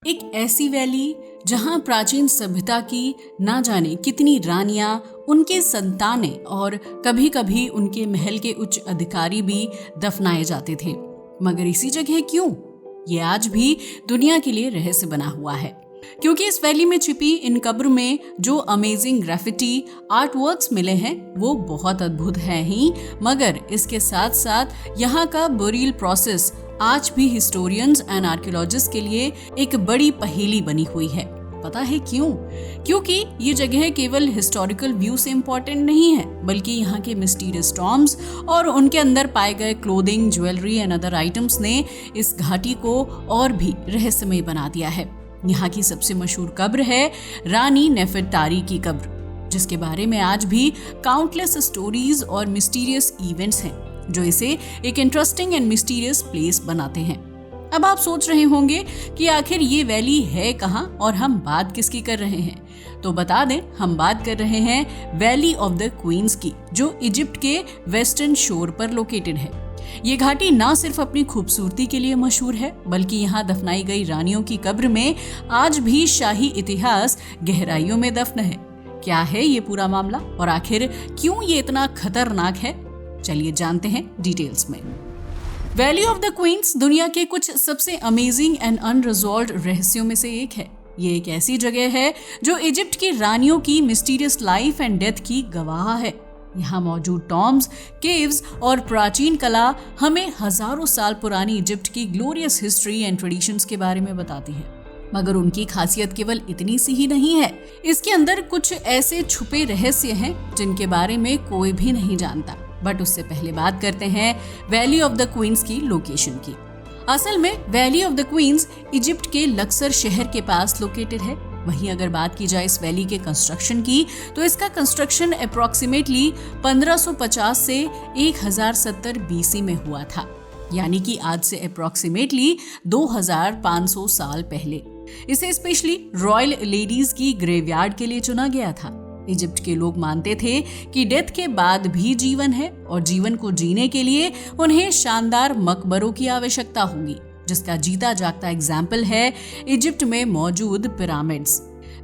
एक ऐसी वैली जहां प्राचीन सभ्यता की ना जाने कितनी रानियां, उनके संतानें और कभी कभी उनके महल के उच्च अधिकारी भी दफनाए जाते थे। मगर इसी जगह क्यों? ये आज भी दुनिया के लिए रहस्य बना हुआ है, क्योंकि इस वैली में छिपी इन कब्र में जो अमेजिंग ग्राफिटी आर्ट वर्क्स मिले हैं वो बहुत अद्भुत हैं ही, मगर इसके साथ साथ यहाँ का बरियल प्रोसेस आज भी हिस्टोरियंस एंड आर्कियोलॉजिस्ट के लिए एक बड़ी पहेली बनी हुई है। पता है क्यों? क्योंकि ये जगह केवल हिस्टोरिकल व्यू से इम्पोर्टेंट नहीं है, बल्कि यहाँ के मिस्टीरियस टॉम्ब्स और उनके अंदर पाए गए clothing, jewellery and other items ने इस घाटी को और भी रहस्यमय बना दिया है। यहाँ की सबसे मशहूर कब्र है रानी नेफरतारी की कब्र, जिसके बारे में आज भी काउंटलेस स्टोरीज और मिस्टीरियस इवेंट्स हैं जो इसे एक इंटरेस्टिंग एंड मिस्टीरियस प्लेस बनाते हैं। अब आप सोच रहे होंगे कि आखिर ये वैली है कहाँ और हम बात किसकी कर रहे हैं। तो बता दें, हम बात कर रहे हैं वैली ऑफ द क्वींस की, जो इजिप्ट के वेस्टर्न शोर पर लोकेटेड है। ये घाटी ना सिर्फ अपनी खूबसूरती के लिए मशहूर है, बल्कि यहाँ दफनाई गई रानियों की कब्र में आज भी शाही इतिहास गहराइयों में दफन है। क्या है ये पूरा मामला और आखिर क्यों ये इतना खतरनाक है? चलिए जानते हैं डिटेल्स में। वैली ऑफ द क्वींस दुनिया के कुछ सबसे अमेजिंग एंड अनरिजॉल्व्ड रहस्यों में से एक है। ये एक ऐसी जगह है जो इजिप्ट की रानियों की मिस्टीरियस लाइफ एंड डेथ की गवाह है। यहाँ मौजूद टॉम्ब्स, केव्स और प्राचीन कला हमें हजारों साल पुरानी इजिप्ट की ग्लोरियस हिस्ट्री एंड ट्रेडिशंस के बारे में बताती है। मगर उनकी खासियत केवल इतनी सी ही नहीं है, इसके अंदर कुछ ऐसे छुपे रहस्य हैं जिनके बारे में कोई भी नहीं जानता। बट उससे पहले बात करते हैं वैली ऑफ द क्वींस की लोकेशन की। असल में Valley of the Queens Egypt के लक्सर शहर के पास लोकेटेड है। वहीं अगर बात की जाए इस वैली के कंस्ट्रक्शन की, तो इसका कंस्ट्रक्शन अप्रोक्सीमेटली 1550 से 1070 बीसी में हुआ था, यानी कि आज से अप्रोक्सीमेटली 2500 साल पहले। इसे स्पेशली रॉयल लेडीज की ग्रेवयार्ड के लिए चुना गया था। इजिप्ट के लोग मानते थे कि डेथ के बाद भी जीवन है और जीवन को जीने के लिए उन्हें शानदार मकबरों की आवश्यकता होगी, जिसका जीता जागता एग्जाम्पल है इजिप्ट में मौजूद पिरामिड्स।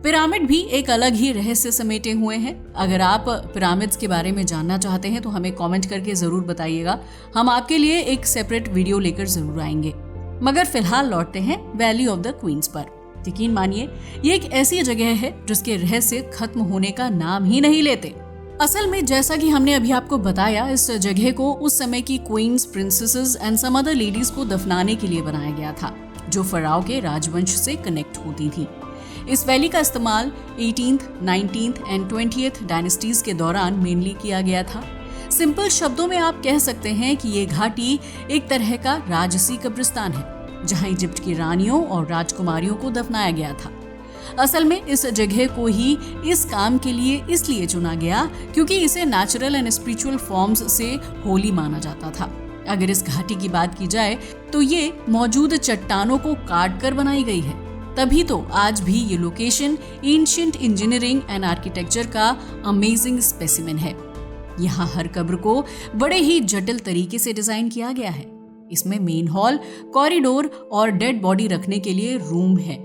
पिरामिड भी एक अलग ही रहस्य समेटे हुए हैं। अगर आप पिरामिड्स के बारे में जानना चाहते हैं तो हमें कमेंट करके जरूर बताइएगा, हम आपके लिए एक सेपरेट वीडियो लेकर जरूर आएंगे। मगर फिलहाल लौटते हैं वैली ऑफ द क्वींस पर। यकीन मानिए, ये एक ऐसी जगह है जिसके रहस्य खत्म होने का नाम ही नहीं लेते। असल में जैसा कि हमने अभी आपको बताया, इस जगह को उस समय की queens, princesses and some other ladies को दफनाने के लिए बनाया गया था, जो फराओ के राजवंश से कनेक्ट होती थी। इस वैली का इस्तेमाल 18th, 19th and 20th dynasties के दौरान मेनली किया गया था। सिंपल शब्दों में आप कह सकते हैं कि ये घाटी एक तरह का राजसी कब्रिस्तान है, जहां इजिप्ट की रानियों और राजकुमारियों को दफनाया गया था। असल में इस जगह को ही इस काम के लिए इसलिए चुना गया क्योंकि इसे नेचुरल एंड स्पिरिचुअल फॉर्म्स से होली माना जाता था। अगर इस घाटी की बात की जाए तो ये मौजूद चट्टानों को काट कर बनाई गई है, तभी तो आज भी ये location ancient engineering and architecture का अमेजिंग स्पेसिमेन है। यहाँ हर कब्र को बड़े ही जटिल तरीके से डिजाइन किया गया है। इसमें मेन हॉल, कॉरिडोर और डेड बॉडी रखने के लिए रूम है।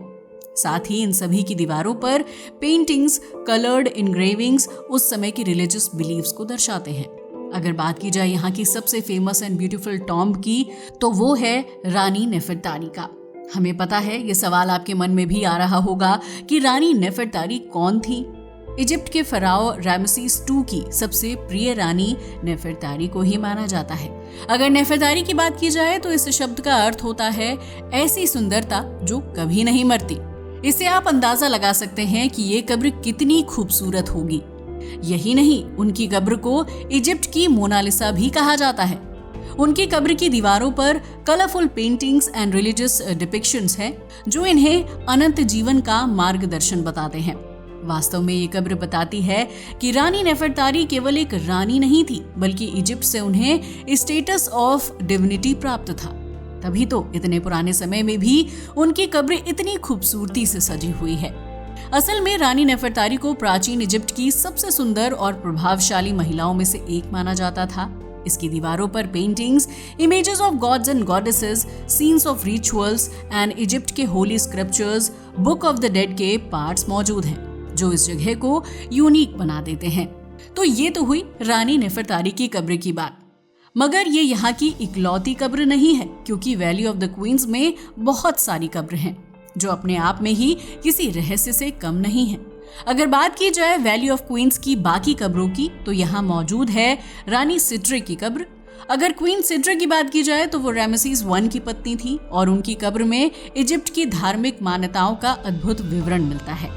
साथ ही इन सभी की दीवारों पर पेंटिंग्स, कलर्ड इनग्रेविंग्स उस समय की रिलीजियस बिलीव्स को दर्शाते हैं। अगर बात की जाए यहाँ की सबसे फेमस एंड ब्यूटीफुल टॉम्ब की, तो वो है रानी नेफरतारी का। हमें पता है ये सवाल आपके मन में भी आ रहा होगा कि रानी नेफरतारी कौन थी। इजिप्ट के फराओ रामसेस II की सबसे प्रिय रानी नेफरतारी को ही माना जाता है। अगर नेफरतारी की बात की जाए तो इस शब्द का अर्थ होता है ऐसी सुंदरता जो कभी नहीं मरती। इससे आप अंदाजा लगा सकते हैं कि ये कब्र कितनी खूबसूरत होगी। यही नहीं, उनकी कब्र को इजिप्ट की मोनालिसा भी कहा जाता है। उनकी कब्र की दीवारों पर colourful paintings and religious depictions हैं, जो इन्हें अनंत जीवन का मार्गदर्शन बताते हैं। वास्तव में ये कब्र बताती है कि रानी नेफरतारी केवल एक रानी नहीं थी, बल्कि इजिप्ट से उन्हें स्टेटस ऑफ डिविनिटी प्राप्त था। तभी तो इतने पुराने समय में भी उनकी कब्र इतनी खूबसूरती से सजी हुई है। असल में रानी नेफरतारी को प्राचीन इजिप्ट की सबसे सुंदर और प्रभावशाली महिलाओं में से एक माना जाता था। इसकी दीवारों पर paintings, images of gods and goddesses, scenes of rituals and Egypt के holy scriptures, book of the dead के पार्ट्स मौजूद हैं, जो इस जगह को यूनिक बना देते हैं। तो ये तो हुई रानी नेफरतारी की कब्र की बात, मगर ये यहाँ की इकलौती कब्र नहीं है, क्योंकि वैली ऑफ द क्वींस में बहुत सारी कब्र हैं जो अपने आप में ही किसी रहस्य से कम नहीं है। अगर बात की जाए वैली ऑफ क्वींस की बाकी कब्रों की, तो यहाँ मौजूद है रानी सिड्रे की कब्र। अगर क्वीन सिड्रे की बात की जाए तो वो रामेसीस I की पत्नी थी और उनकी कब्र में इजिप्ट की धार्मिक मान्यताओं का अद्भुत विवरण मिलता है।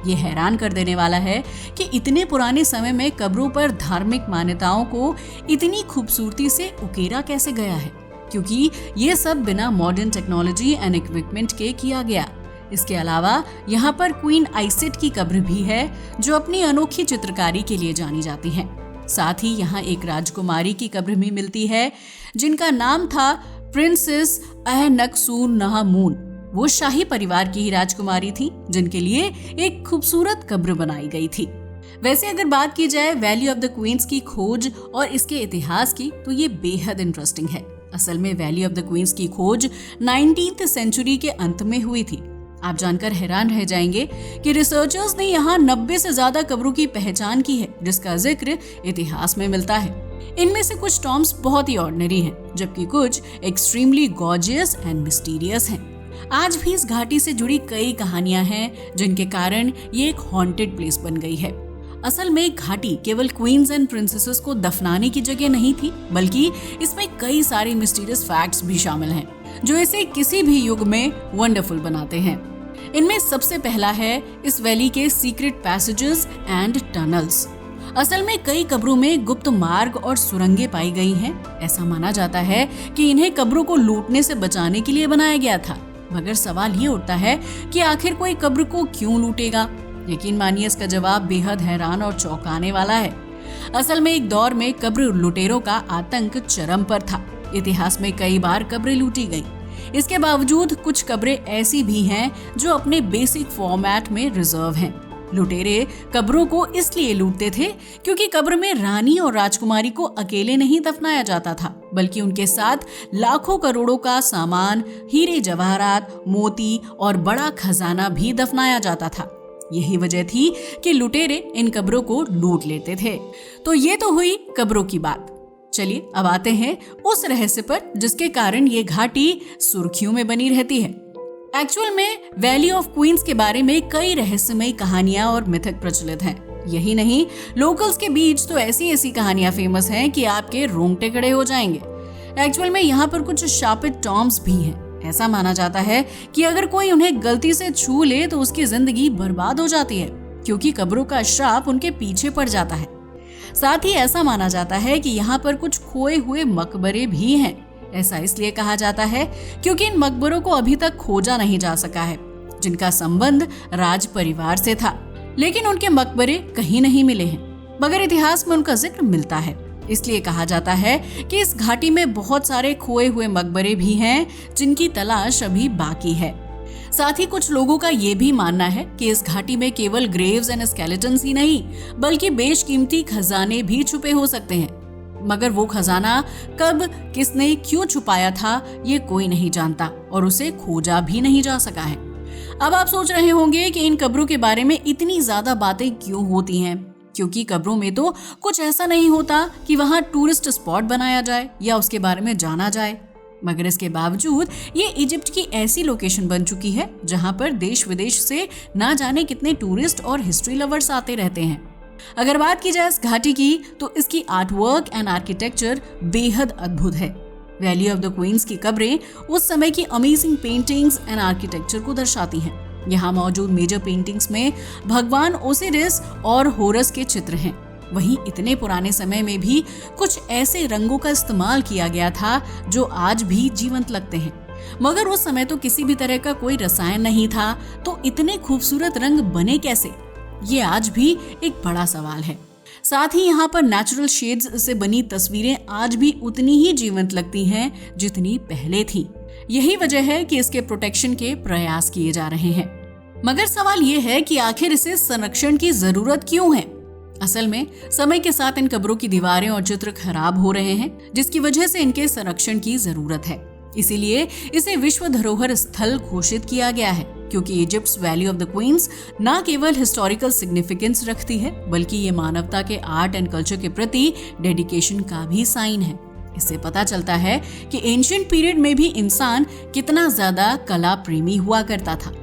ये हैरान कर देने वाला है कि इतने पुराने समय में कब्रों पर धार्मिक मान्यताओं को इतनी खूबसूरती से उकेरा कैसे गया है, क्योंकि ये सब बिना मॉडर्न टेक्नोलॉजी एंड इक्विपमेंट के किया गया। इसके अलावा यहाँ पर क्वीन आइसेट की कब्र भी है, जो अपनी अनोखी चित्रकारी के लिए जानी जाती है। साथ ही यहाँ एक राजकुमारी की कब्र भी मिलती है, जिनका नाम था प्रिंसेस अहनक्सूनहमून। वो शाही परिवार की ही राजकुमारी थी, जिनके लिए एक खूबसूरत कब्र बनाई गई थी। वैसे अगर बात की जाए वैली ऑफ द क्वींस की खोज और इसके इतिहास की, तो ये बेहद इंटरेस्टिंग है। असल में वैली ऑफ द क्वींस की खोज 19th सेंचुरी के अंत में हुई थी। आप जानकर हैरान रह जाएंगे कि रिसर्चर्स ने यहाँ 90 से ज्यादा कब्रों की पहचान की है, जिसका जिक्र इतिहास में मिलता है। इनमें से कुछ टॉम्ब्स बहुत ही ऑर्डिनरी हैं, जबकि कुछ एक्सट्रीमली गॉर्जियस एंड मिस्टीरियस हैं। आज भी इस घाटी से जुड़ी कई कहानियां हैं, जिनके कारण ये एक हॉन्टेड प्लेस बन गई है। असल में घाटी केवल क्वींस एंड प्रिंसेसेस को दफनाने की जगह नहीं थी, बल्कि इसमें कई सारे मिस्टीरियस फैक्ट्स भी शामिल हैं, जो इसे किसी भी युग में वंडरफुल बनाते हैं। इनमें सबसे पहला है इस वैली के सीक्रेट पैसेजेस एंड टनल्स। असल में कई कब्रों में गुप्त मार्ग और सुरंगें पाई गई हैं। ऐसा माना जाता है कि इन्हें कब्रों को लूटने से बचाने के लिए बनाया गया था, मगर सवाल ये उठता है कि आखिर कोई कब्र को क्यों लूटेगा। यकीन मानिए, इसका जवाब बेहद हैरान और चौंकाने वाला है। असल में एक दौर में कब्र लुटेरों का आतंक चरम पर था। इतिहास में कई बार कब्रें लूटी गईं। इसके बावजूद कुछ कब्रें ऐसी भी हैं जो अपने बेसिक फॉर्मेट में रिजर्व हैं। लुटेरे कब्रों को इसलिए लूटते थे क्योंकि कब्र में रानी और राजकुमारी को अकेले नहीं दफनाया जाता था, बल्कि उनके साथ लाखों करोड़ों का सामान, हीरे जवाहरात, मोती और बड़ा खजाना भी दफनाया जाता था। यही वजह थी कि लुटेरे इन कब्रों को लूट लेते थे। तो ये तो हुई कब्रों की बात। चलिए अब आते हैं उस रहस्य पर जिसके कारण ये घाटी सुर्खियों में बनी रहती है। एक्चुअल में वैली ऑफ क्वींस के बारे में कई रहस्यमयी कहानियां और मिथक प्रचलित हैं। यही नहीं, लोकल्स के बीच तो ऐसी कहानियां फेमस हैं कि आपके रोंगटे खड़े हो जाएंगे। एक्चुअल में यहाँ पर कुछ शापित टॉम्ब्स भी हैं। ऐसा माना जाता है कि अगर कोई उन्हें गलती से छू ले तो उसकी जिंदगी बर्बाद हो जाती है, क्योंकि कब्रों का श्राप उनके पीछे पड़ जाता है। साथ ही ऐसा माना जाता है कि यहाँ पर कुछ खोए हुए मकबरे भी हैं। ऐसा इसलिए कहा जाता है क्योंकि इन मकबरों को अभी तक खोजा नहीं जा सका है, जिनका संबंध राज परिवार से था, लेकिन उनके मकबरे कहीं नहीं मिले हैं, मगर इतिहास में उनका जिक्र मिलता है। इसलिए कहा जाता है कि इस घाटी में बहुत सारे खोए हुए मकबरे भी हैं, जिनकी तलाश अभी बाकी है। साथ ही कुछ लोगों का ये भी मानना है कि इस घाटी में केवल ग्रेव्स एंड स्केलेटन्स ही नहीं, बल्कि बेशकीमती खजाने भी छुपे हो सकते हैं, मगर वो खजाना कब, किसने, क्यों छुपाया था, ये कोई नहीं जानता और उसे खोजा भी नहीं जा सका है। अब आप सोच रहे होंगे कि इन कब्रों के बारे में इतनी ज्यादा बातें क्यों होती हैं, क्योंकि कब्रों में तो कुछ ऐसा नहीं होता कि वहां टूरिस्ट स्पॉट बनाया जाए या उसके बारे में जाना जाए, मगर इसके बावजूद ये इजिप्ट की ऐसी लोकेशन बन चुकी है जहां पर देश विदेश से ना जाने कितने टूरिस्ट और हिस्ट्री लवर्स आते रहते हैं। अगर बात की जाए इस घाटी की, तो इसकी आर्टवर्क एंड आर्किटेक्चर बेहद अद्भुत है। वैली ऑफ द क्वींस की कब्रें उस समय की अमेजिंग पेंटिंग्स एंड आर्किटेक्चर को दर्शाती हैं। यहाँ मौजूद मेजर पेंटिंग्स में भगवान ओसिरिस और होरस के चित्र हैं। वहीं इतने पुराने समय में भी कुछ ऐसे रंगों का इस्तेमाल किया गया था जो आज भी जीवंत लगते हैं, मगर उस समय तो किसी भी तरह का कोई रसायन नहीं था, तो इतने खूबसूरत रंग बने कैसे, ये आज भी एक बड़ा सवाल है। साथ ही यहाँ पर नेचुरल शेड्स से बनी तस्वीरें आज भी उतनी ही जीवंत लगती हैं जितनी पहले थी। यही वजह है कि इसके प्रोटेक्शन के प्रयास किए जा रहे हैं। मगर सवाल ये है कि आखिर इसे संरक्षण की जरूरत क्यों है। असल में समय के साथ इन कब्रों की दीवारें और चित्र खराब हो रहे हैं, जिसकी वजह से इनके संरक्षण की जरूरत है। इसीलिए इसे विश्व धरोहर स्थल घोषित किया गया है, क्योंकि इजिप्ट्स वैली ऑफ द क्वींस न केवल हिस्टोरिकल सिग्निफिकेंस रखती है, बल्कि ये मानवता के आर्ट एंड कल्चर के प्रति डेडिकेशन का भी साइन है। इससे पता चलता है कि एंशिएंट पीरियड में भी इंसान कितना ज्यादा कला प्रेमी हुआ करता था।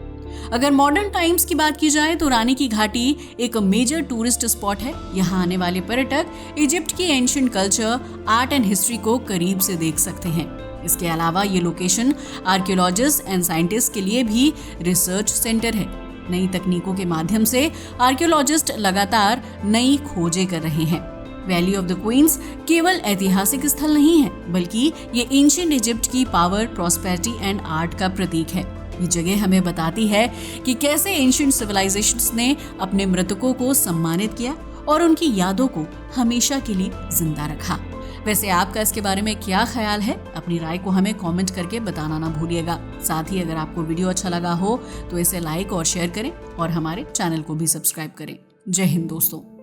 अगर मॉडर्न टाइम्स की बात की जाए तो रानी की घाटी एक मेजर टूरिस्ट स्पॉट है। यहाँ आने वाले पर्यटक इजिप्ट की ancient culture, art and history को करीब से देख सकते हैं। इसके अलावा ये लोकेशन आर्कियोलॉजिस्ट एंड साइंटिस्ट के लिए भी रिसर्च सेंटर है। नई तकनीकों के माध्यम से आर्कियोलॉजिस्ट लगातार नई खोजें कर रहे हैं। वैली ऑफ द क्वींस केवल ऐतिहासिक स्थल नहीं है, बल्कि ये एंशिएंट इजिप्ट की पावर, प्रॉस्पेरिटी एंड आर्ट का प्रतीक है। ये जगह हमें बताती है कि कैसे एंशिएंट सिविलाइजेशंस ने अपने मृतकों को सम्मानित किया और उनकी यादों को हमेशा के लिए जिंदा रखा। वैसे आपका इसके बारे में क्या ख्याल है? अपनी राय को हमें कमेंट करके बताना ना भूलिएगा। साथ ही अगर आपको वीडियो अच्छा लगा हो तो इसे लाइक और शेयर करें और हमारे चैनल को भी सब्सक्राइब करें। जय हिंद दोस्तों।